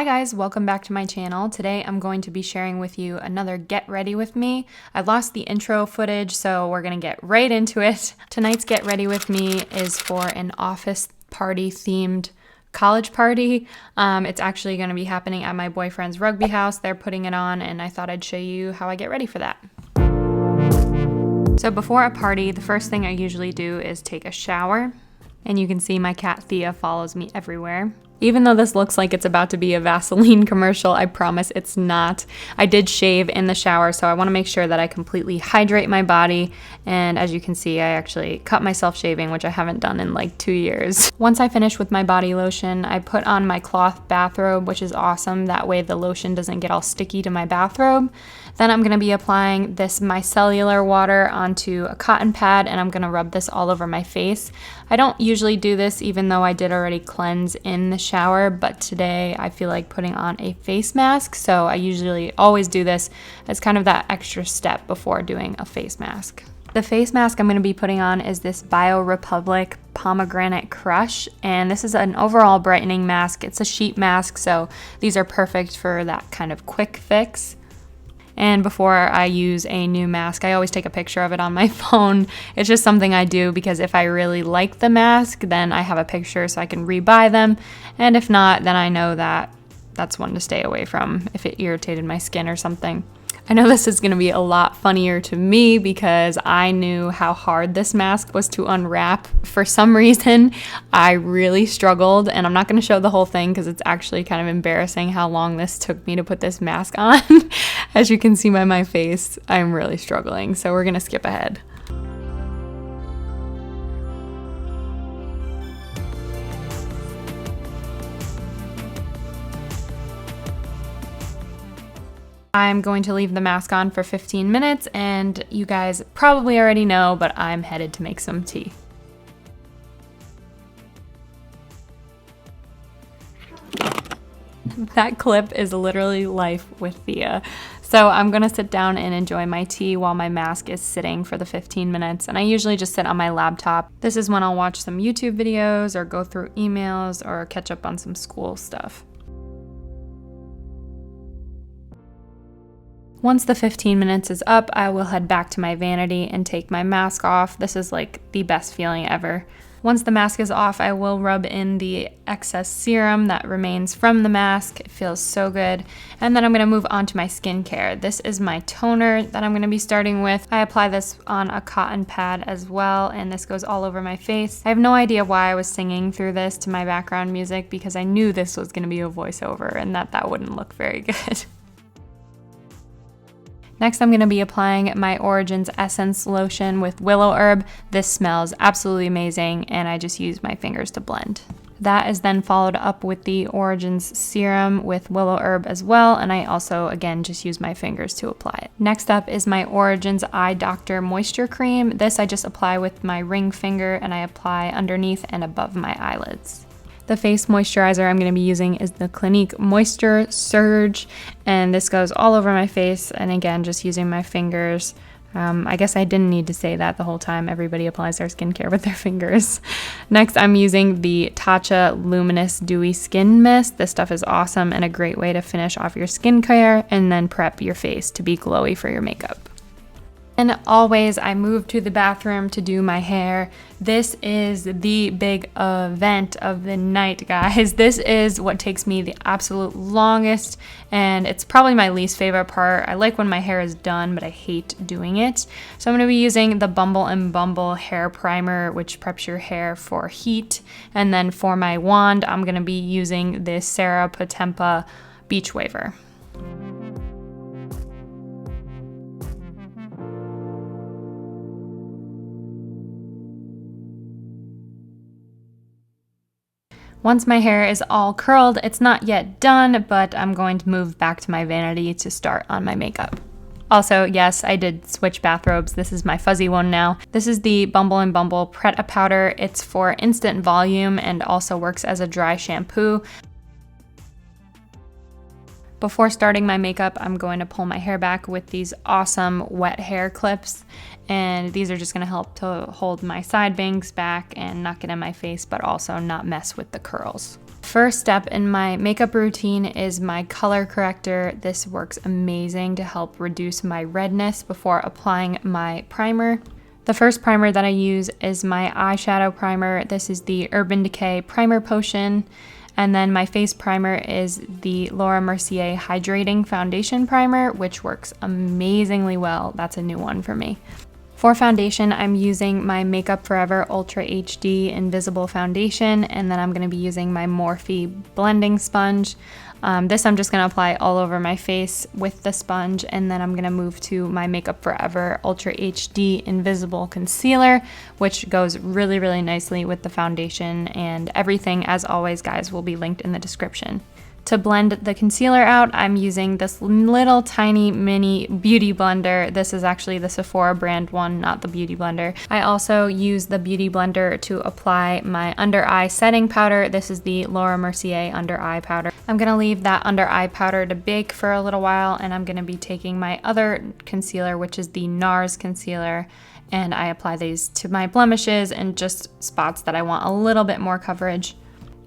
Hi guys, welcome back to my channel. Today I'm going to be sharing with you another get ready with me. I lost the intro footage, so we're gonna get right into it. Tonight's get ready with me is for an office party themed college party. It's actually gonna be happening at my boyfriend's rugby house. They're putting it on and I thought I'd show you how I get ready for that. So before a party, the first thing I usually do is take a shower. And you can see my cat Thea follows me everywhere. Even though this looks like it's about to be a Vaseline commercial, I promise it's not. I did shave in the shower, so I want to make sure that I completely hydrate my body. And as you can see, I actually cut myself shaving, which I haven't done in like 2 years. Once I finish with my body lotion, I put on my cloth bathrobe, which is awesome. That way the lotion doesn't get all sticky to my bathrobe. Then I'm going to be applying this micellar water onto a cotton pad, and I'm going to rub this all over my face. I don't usually do this even though I did already cleanse in the shower, but today I feel like putting on a face mask, so I usually always do this as kind of that extra step before doing a face mask. The face mask I'm going to be putting on is this BioRepublic Pomegranate Crush, and this is an overall brightening mask. It's a sheet mask, so these are perfect for that kind of quick fix. And before I use a new mask, I always take a picture of it on my phone. It's just something I do because if I really like the mask, then I have a picture so I can rebuy them. And if not, then I know that that's one to stay away from if it irritated my skin or something. I know this is going to be a lot funnier to me because I knew how hard this mask was to unwrap. For some reason, I really struggled, and I'm not going to show the whole thing because it's actually kind of embarrassing how long this took me to put this mask on. As you can see by my face, I'm really struggling, so we're going to skip ahead. I'm going to leave the mask on for 15 minutes, and you guys probably already know, but I'm headed to make some tea. That clip is literally life with Thea. So I'm gonna sit down and enjoy my tea while my mask is sitting for the 15 minutes, and I usually just sit on my laptop. This is when I'll watch some YouTube videos or go through emails or catch up on some school stuff. Once the 15 minutes is up, I will head back to my vanity and take my mask off. This is like the best feeling ever. Once the mask is off, I will rub in the excess serum that remains from the mask. It feels so good. And then I'm gonna move on to my skincare. This is my toner that I'm gonna be starting with. I apply this on a cotton pad as well, and this goes all over my face. I have no idea why I was singing through this to my background music because I knew this was gonna be a voiceover and that wouldn't look very good. Next, I'm going to be applying my Origins Essence Lotion with Willow Herb. This smells absolutely amazing, and I just use my fingers to blend. That is then followed up with the Origins Serum with Willow Herb as well, and I also, again, just use my fingers to apply it. Next up is my Origins Eye Doctor Moisture Cream. This I just apply with my ring finger, and I apply underneath and above my eyelids. The face moisturizer I'm going to be using is the Clinique Moisture Surge, and this goes all over my face, and again, just using my fingers. I guess I didn't need to say that the whole time. Everybody applies their skincare with their fingers. Next, I'm using the Tatcha Luminous Dewy Skin Mist. This stuff is awesome and a great way to finish off your skincare and then prep your face to be glowy for your makeup. And always, I move to the bathroom to do my hair. This is the big event of the night, guys. This is what takes me the absolute longest, and it's probably my least favorite part. I like when my hair is done, but I hate doing it. So I'm going to be using the Bumble and Bumble Hair Primer, which preps your hair for heat. And then for my wand, I'm going to be using this Sarah Potempa Beach Waver. Once my hair is all curled, it's not yet done, but I'm going to move back to my vanity to start on my makeup. Also, yes, I did switch bathrobes. This is my fuzzy one now. This is the Bumble and Bumble Pret-A Powder. It's for instant volume and also works as a dry shampoo. Before starting my makeup, I'm going to pull my hair back with these awesome wet hair clips, and these are just going to help to hold my side bangs back and not get in my face, but also not mess with the curls. First step in my makeup routine is my color corrector. This works amazing to help reduce my redness before applying my primer. The first primer that I use is my eyeshadow primer. This is the Urban Decay Primer Potion. And then my face primer is the Laura Mercier Hydrating Foundation Primer, which works amazingly well. That's a new one for me. For foundation, I'm using my Makeup Forever Ultra HD Invisible Foundation, and then I'm going to be using my Morphe blending sponge. This I'm just going to apply all over my face with the sponge, and then I'm going to move to my Makeup Forever Ultra HD Invisible Concealer, which goes really, really nicely with the foundation, and everything, as always, guys, will be linked in the description. To blend the concealer out, I'm using this little tiny mini beauty blender. This is actually the Sephora brand one, not the beauty blender. I also use the beauty blender to apply my under eye setting powder. This is the Laura Mercier under eye powder. I'm gonna leave that under eye powder to bake for a little while, and I'm gonna be taking my other concealer, which is the NARS concealer, and I apply these to my blemishes and just spots that I want a little bit more coverage.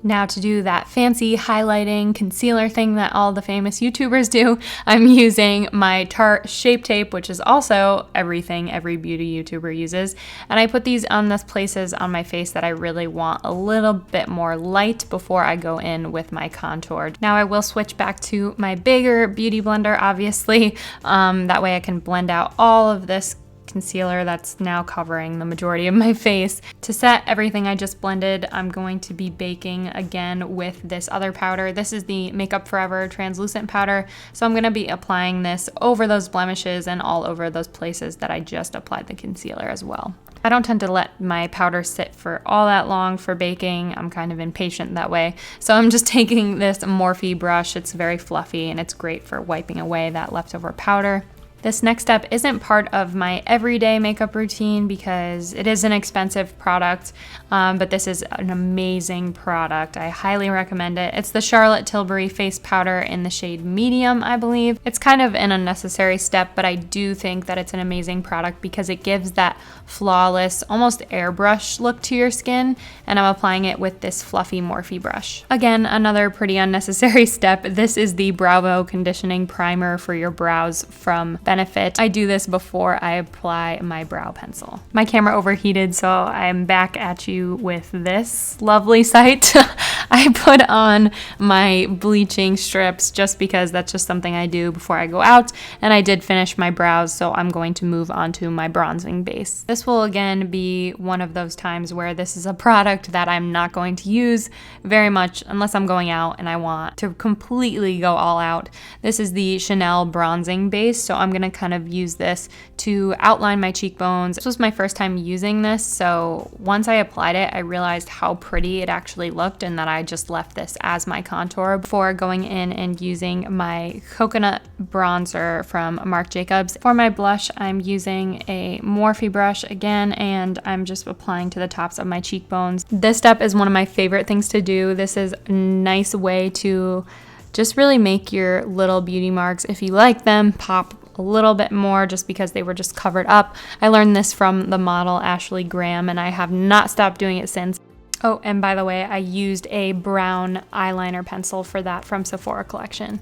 Now to do that fancy highlighting concealer thing that all the famous YouTubers do, I'm using my Tarte Shape Tape, which is also everything every beauty YouTuber uses. And I put these on the places on my face that I really want a little bit more light before I go in with my contour. Now I will switch back to my bigger beauty blender, obviously. That way I can blend out all of this concealer that's now covering the majority of my face. To set everything I just blended, I'm going to be baking again with this other powder. This is the Makeup Forever translucent powder. So I'm going to be applying this over those blemishes and all over those places that I just applied the concealer as well. I don't tend to let my powder sit for all that long for baking. I'm kind of impatient that way. So I'm just taking this Morphe brush. It's very fluffy and it's great for wiping away that leftover powder. This next step isn't part of my everyday makeup routine because it is an expensive product, but this is an amazing product. I highly recommend it. It's the Charlotte Tilbury face powder in the shade medium, I believe. It's kind of an unnecessary step, but I do think that it's an amazing product because it gives that flawless, almost airbrush look to your skin, and I'm applying it with this fluffy Morphe brush. Again, another pretty unnecessary step. This is the Bravo Conditioning Primer for your brows from Benefit. I do this before I apply my brow pencil. My camera overheated, so I'm back at you with this lovely sight. I put on my bleaching strips just because that's just something I do before I go out, and I did finish my brows, so I'm going to move on to my bronzing base. This will again be one of those times where this is a product that I'm not going to use very much unless I'm going out and I want to completely go all out. This is the Chanel bronzing base, so I'm going to kind of use this to outline my cheekbones. This was my first time using this, so once I applied it, I realized how pretty it actually looked and that I just left this as my contour before going in and using my coconut bronzer from Marc Jacobs. For my blush, I'm using a Morphe brush again, and I'm just applying to the tops of my cheekbones. This step is one of my favorite things to do. This is a nice way to just really make your little beauty marks, if you like them, pop a little bit more just because they were just covered up. I learned this from the model Ashley Graham, and I have not stopped doing it since. Oh, and by the way, I used a brown eyeliner pencil for that from Sephora collection.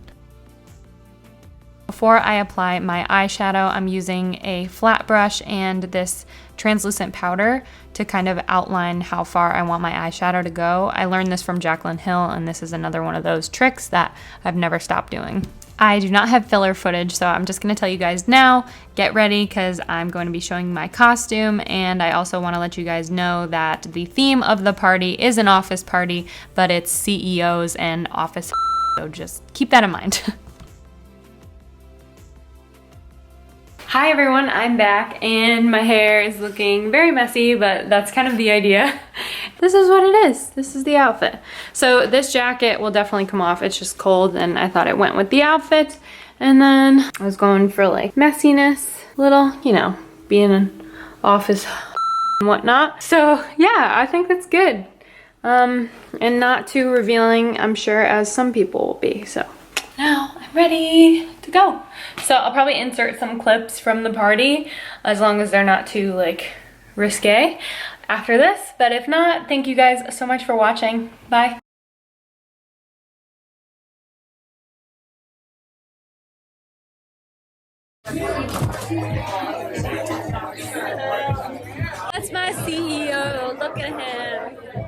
Before I apply my eyeshadow, I'm using a flat brush and this translucent powder to kind of outline how far I want my eyeshadow to go. I learned this from Jaclyn Hill, and this is another one of those tricks that I've never stopped doing. I do not have filler footage, so I'm just going to tell you guys now, get ready because I'm going to be showing my costume, and I also want to let you guys know that the theme of the party is an office party, but it's CEOs and office, so just keep that in mind. Hi everyone, I'm back and my hair is looking very messy, but that's kind of the idea. This is what it is. This is the outfit. So this jacket will definitely come off. It's just cold and I thought it went with the outfit. And then I was going for like messiness, little, you know, being an office and whatnot. So yeah, I think that's good. And not too revealing, I'm sure, as some people will be, so. Now I'm ready to go. So I'll probably insert some clips from the party as long as they're not too like risque after this. But if not, thank you guys so much for watching. Bye. That's my CEO. Look at him.